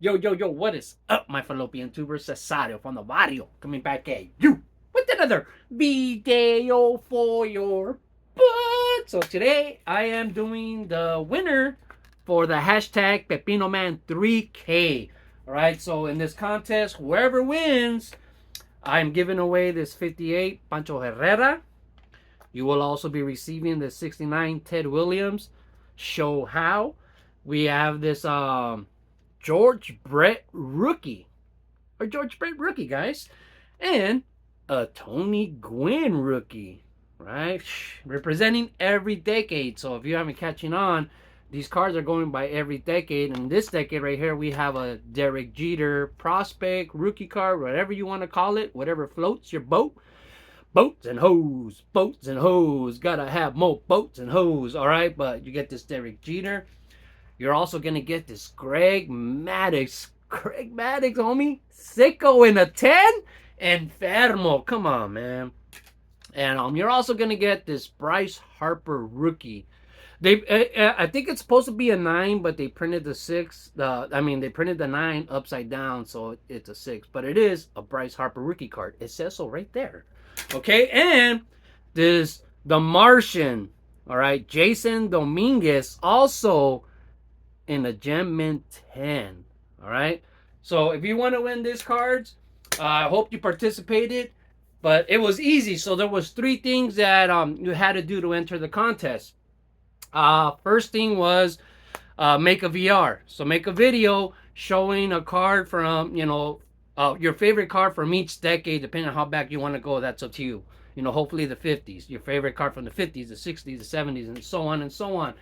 Yo, yo, yo, what is up, my fallopian tubers? Cesario from the barrio coming back at you with another video for your butt. So today I am doing the winner for the hashtag Pepino Man 3K. All right, so in this contest, whoever wins, I'm giving away this 58 Pancho Herrera. You will also be receiving the 69 Ted Williams. Show how. We have this George Brett rookie. Or George Brett rookie, guys. And a Tony Gwynn rookie. Right? Representing every decade. So if you haven't catching on, these cards are going by every decade. And this decade right here, we have a Derek Jeter prospect, rookie card, whatever you want to call it, whatever floats your boat. Boats and hoes, boats and hoes. Gotta have more boats and hoes, all right? But you get this Derek Jeter. You're also gonna get this Greg Maddux. Greg Maddux, homie. Sicko in a 10. Enfermo. Come on, man. And you're also gonna get this Bryce Harper rookie. I think it's supposed to be a 9, but they printed the 6. They printed the 9 upside down, so it's a 6. But it is a Bryce Harper rookie card. It says so right there. Okay, and this the Martian. All right, Jason Dominguez also in the Gem Mint 10. All right, so if you want to win these cards, I hope you participated. But it was easy. So there was 3 things that you had to do to enter the contest. First thing was make a VR. So make a video showing a card from, your favorite card from each decade, depending on how back you want to go. That's up to you. Hopefully the 50s, your favorite card from the 50s, the 60s, the 70s, and so on and so on.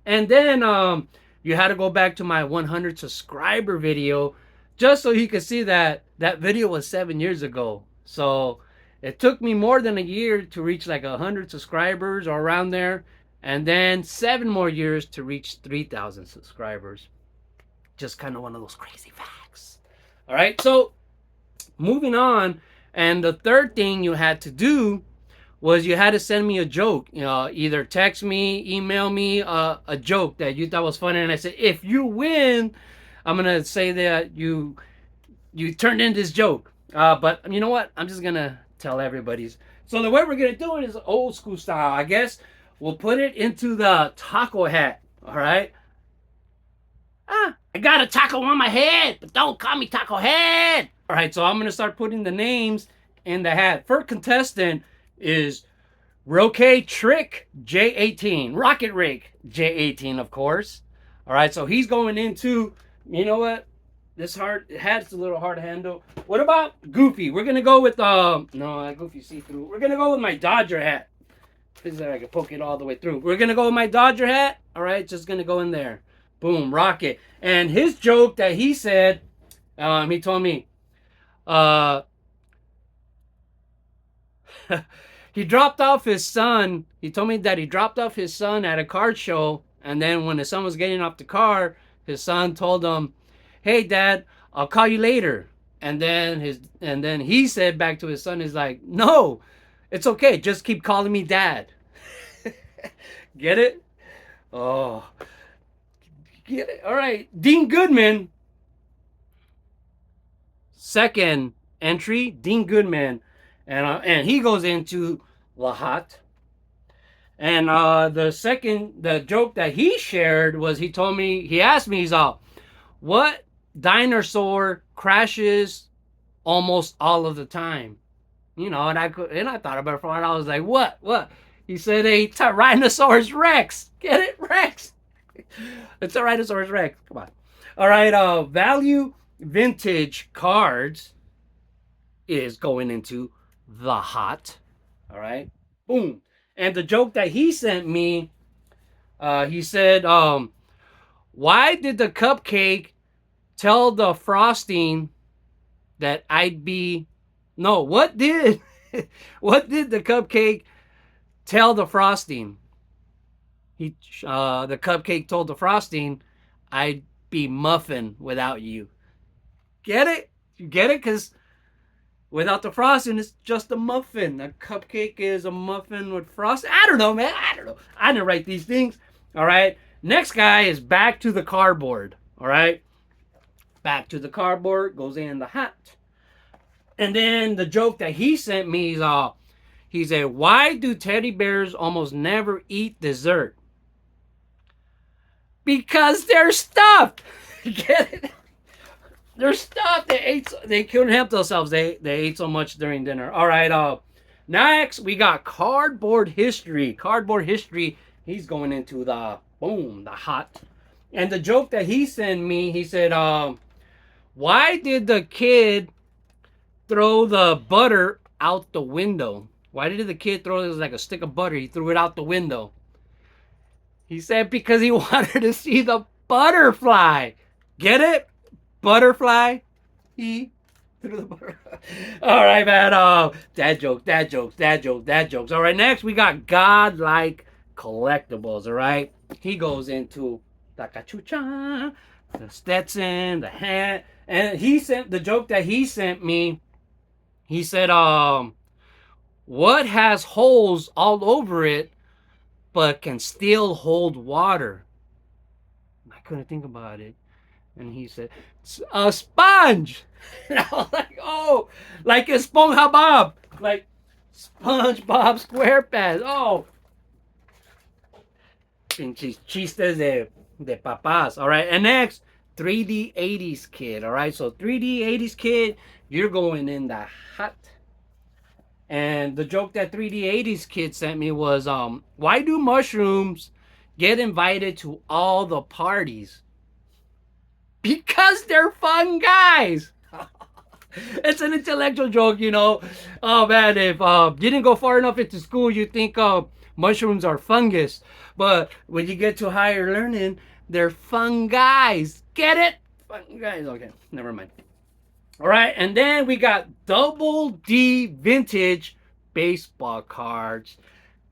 And then you had to go back to my 100 subscriber video just so you could see that that video was 7 years ago. So it took me more than a year to reach like 100 subscribers or around there. And then 7 more years to reach 3,000 subscribers. Just kind of one of those crazy facts. All right, so moving on. And the third thing you had to do was you had to send me a joke. Either text me, email me a joke that you thought was funny. And I said, if you win, I'm going to say that you turned in this joke. But you know what? I'm just going to tell everybody's. So the way we're going to do it is old school style, I guess. We'll put it into the taco hat. All right. I got a taco on my head, but don't call me Taco Head. All right. So I'm going to start putting the names in the hat. First contestant is Roque Trick J18. Rocket Rick J18, of course. All right. So he's going into, you know what? This hat's a little hard to handle. What about Goofy? We're going to go with, no, Goofy see-through. We're going to go with my Dodger hat. This is that I can poke it all the way through. We're going to go with my Dodger hat. All right, just going to go in there. Boom, rocket. And his joke that he said, he told me, he dropped off his son. He told me that he dropped off his son at a card show. And then when his son was getting off the car, his son told him, hey, Dad, I'll call you later. And then he said back to his son, is like, no, it's okay. Just keep calling me Dad. Get it? Oh. Get it? All right. Dean Goodman. Second entry, Dean Goodman. And he goes into Lahat. And the joke that he shared was he asked me, he's all, what dinosaur crashes almost all of the time? And I thought about it for a while. I was like, what? He said a Tyrannosaurus Rex. Get it? Rex. A Tyrannosaurus Rex. Come on. All right. Value vintage cards is going into the hot. All right. Boom. And the joke that he sent me, he said, why did the cupcake tell the frosting that I'd be... No, what did the cupcake tell the frosting? The cupcake told the frosting, I'd be muffin without you. Get it? You get it? Because without the frosting, it's just a muffin. A cupcake is a muffin with frosting. I don't know, man. I don't know. I didn't write these things. All right. Next guy is back to the cardboard. All right. Back to the cardboard, goes in the hat. And then the joke that he sent me is, he said, why do teddy bears almost never eat dessert? Because they're stuffed. Get it? They're stuffed. They couldn't help themselves. They ate so much during dinner. All right. Next we got cardboard history. Cardboard history. He's going into the hot. And the joke that he sent me, he said, why did the kid throw the butter out the window? Why did the kid throw it? It was like a stick of butter. He threw it out the window. He said because he wanted to see the butterfly. Get it? Butterfly. He threw the butter. All right, man. Dad jokes. All right, next we got godlike collectibles. All right. He goes into the cachucha, the Stetson, the hat. And he sent the joke that he sent me. He said, what has holes all over it but can still hold water? I couldn't think about it. And he said, a sponge. And I was like, oh, like a SpongeBob. Like SpongeBob SquarePants. Oh. Pinches chistes de papás. All right. And next, 3D 80s kid. All right. So 3D 80s kid, you're going in the hot. And the joke that 3D 80s kid sent me was, why do mushrooms get invited to all the parties? Because they're fun guys. It's an intellectual joke, you know. Oh man, if you didn't go far enough into school, you think mushrooms are fungus. But when you get to higher learning, they're fun guys. Get it? Fun guys. Okay, never mind. All right, and then we got Double D vintage baseball cards.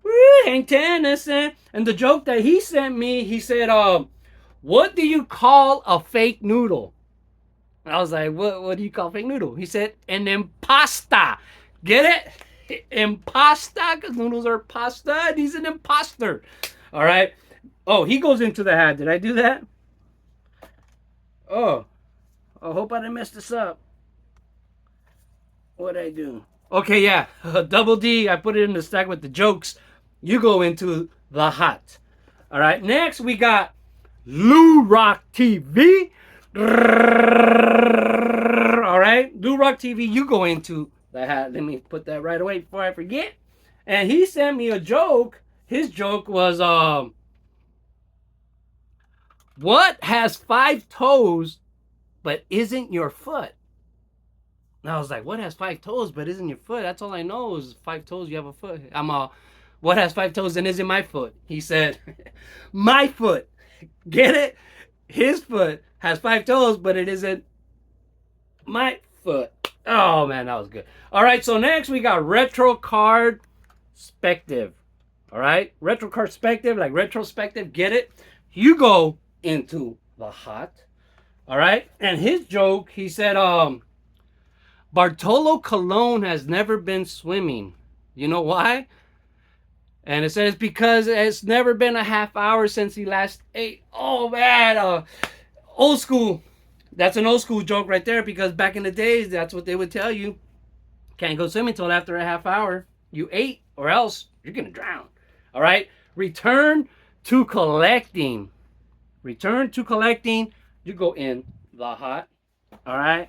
Woo, Hank Tennyson. And the joke that he sent me, he said, what do you call a fake noodle? And I was like, what do you call fake noodle? He said, an impasta. Get it? Impasta, because noodles are pasta, and he's an imposter. All right. Oh, he goes into the hat. Did I do that? Oh, I hope I didn't mess this up. What'd I do? Okay, yeah. Double D, I put it in the stack with the jokes. You go into the hot. All right. Next, we got Lou Rock TV. All right. Lou Rock TV, you go into the hat. Let me put that right away before I forget. And he sent me a joke. His joke was, what has 5 toes but isn't your foot? And I was like, what has 5 toes but isn't your foot? That's all I know is 5 toes, you have a foot. What has 5 toes and isn't my foot? He said, my foot. Get it? His foot has 5 toes, but it isn't my foot. Oh man, that was good. All right, so next we got retro card perspective. All right, retro card perspective, like retrospective. Get it? You go into the hot. All right, and his joke, he said, Bartolo Colon has never been swimming. You know why? And it says because it's never been a half hour since he last ate. Oh man, old school. That's an old school joke right there, because back in the days, that's what they would tell you. Can't go swimming until after a half hour. You ate, or else you're gonna drown. All right. Return to collecting. Return to collecting. You go in the hot. All right.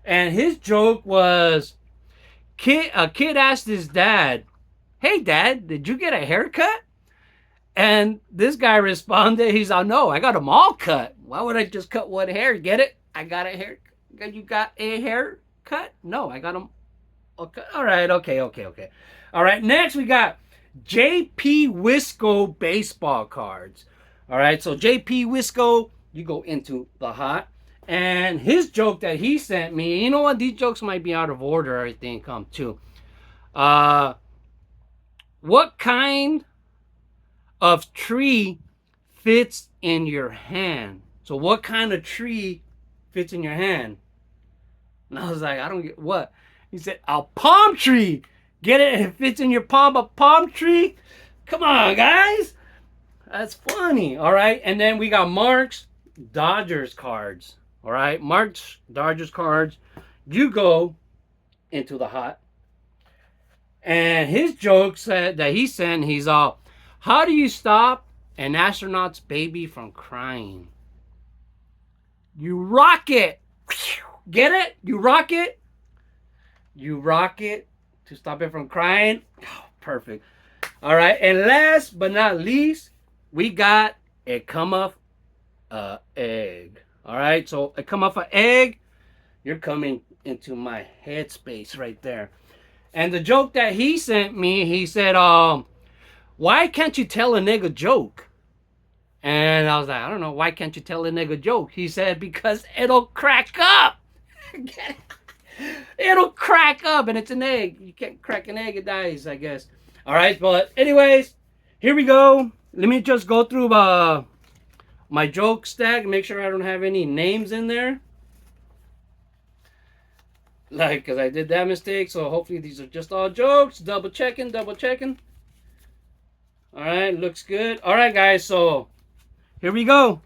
And his joke was, a kid asked his dad, hey dad, did you get a haircut? And this guy responded, he's like, no, I got them all cut. Why would I just cut one hair? Get it? I got a hair. You got a haircut? No, I got them all cut. All right, okay. All right, next we got JP Wisco baseball cards. All right, so JP Wisco, you go into the hot. And his joke that he sent me, you know what? These jokes might be out of order, I think, too. What kind of tree fits in your hand? So what kind of tree fits in your hand? And I was like, I don't get what. He said, a palm tree. Get it? It fits in your palm, a palm tree? Come on, guys. That's funny. All right. And then we got Mark's Dodgers cards. All right, March Dodgers cards. You go into the hot. And his joke said that he sent, he's all, how do you stop an astronaut's baby from crying? You rock it. Get it? You rock it. You rock it to stop it from crying. Oh, perfect. All right. And last but not least, we got a come off egg. All right. So a come off an egg. You're coming into my headspace right there. And the joke that he sent me, he said, why can't you tell a nigga joke? And I was like, I don't know, why can't you tell a nigga joke? He said, because it'll crack up. It'll crack up, and it's an egg. You can't crack an egg, it dies, I guess. All right, but anyways, here we go. Let me just go through my joke stack, make sure I don't have any names in there. Like, because I did that mistake, so hopefully these are just all jokes. Double checking, double checking. All right, looks good. All right, guys, so here we go.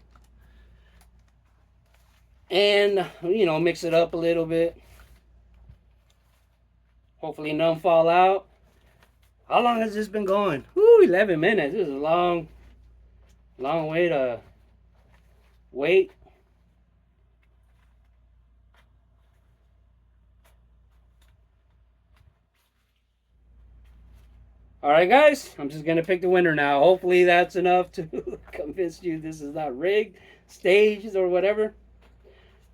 And, you know, mix it up a little bit. Hopefully none fall out. How long has this been going? Woo, 11 minutes. This is a long way to wait. All right, guys, I'm just going to pick the winner now. Hopefully that's enough to convince you this is not rigged, staged, or whatever.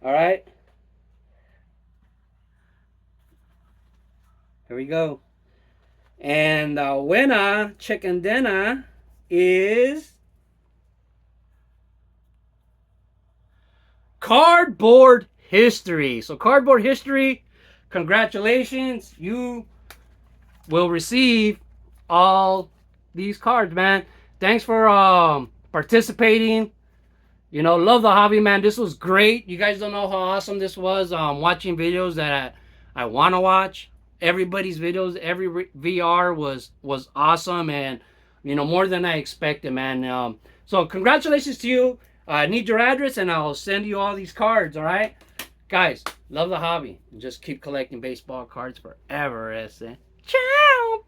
All right. Here we go. And the winner, chicken dinner, is Cardboard History. So Cardboard History, congratulations. You will receive all these cards, man. Thanks for participating. You know, love the hobby, man. This was great. You guys don't know how awesome this was. Watching videos that I want to watch. Everybody's videos, every VR was awesome, and you know, more than I expected, man. So congratulations to you. I need your address, and I'll send you all these cards. All right, guys. Love the hobby. Just keep collecting baseball cards forever. Ciao.